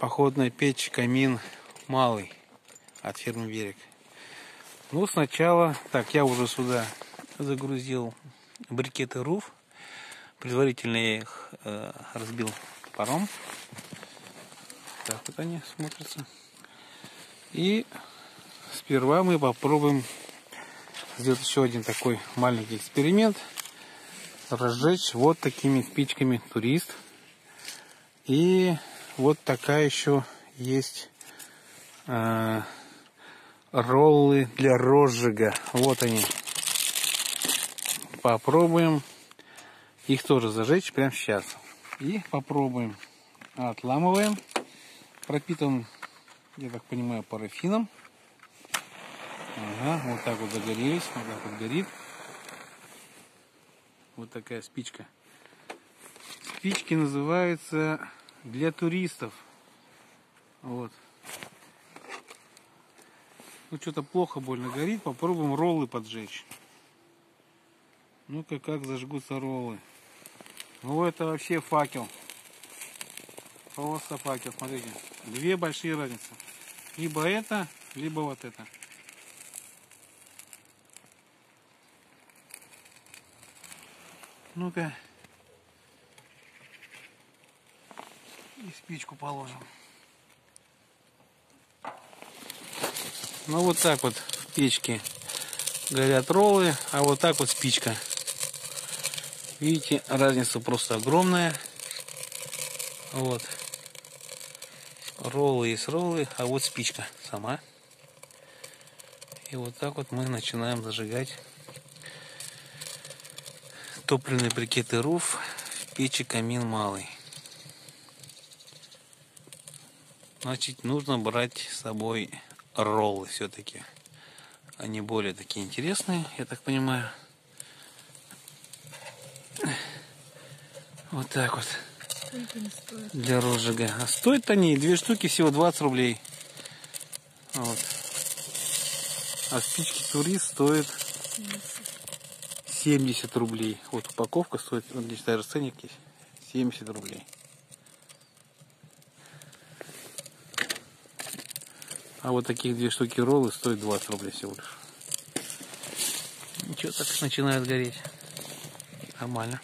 Походная печь «Камин малый» от фирмы «Берег». Ну, сначала, так, я уже сюда загрузил брикеты РУФ. Предварительно я их разбил топором. Так вот они смотрятся. И сперва мы попробуем сделать еще один такой маленький эксперимент. Разжечь вот такими спичками «Турист». И вот такая еще есть роллы для розжига. Вот они. Попробуем их тоже зажечь прямо сейчас. И попробуем. Отламываем. Пропитан, я так понимаю, парафином. Ага, вот так вот загорелись. Вот так вот горит. Вот такая спичка. Спички называются для туристов. Вот. Ну, что-то плохо, больно горит. Попробуем роллы поджечь. Ну-ка, как зажгутся роллы. Ну, это вообще факел. Просто факел, смотрите. Две большие разницы. Либо это, либо вот это. Ну-ка. И спичку положим. Ну, вот так вот в печке горят роллы, а вот так вот спичка. Видите, разница просто огромная. Вот. Роллы есть роллы, а вот спичка сама. И вот так вот мы начинаем зажигать топливные брикеты РУФ в печи «Камин малый». Значит, нужно брать с собой роллы все-таки. Они более такие интересные, я так понимаю. Вот так вот. Для розжига. А стоят они, 2 штуки всего 20 рублей. Вот. А спички «Турист» стоят 70 рублей. Вот упаковка стоит, вот здесь даже ценник есть, 70 рублей. А вот таких 2 штуки роллы стоят 20 рублей всего лишь. Ничего, так начинает гореть. Нормально.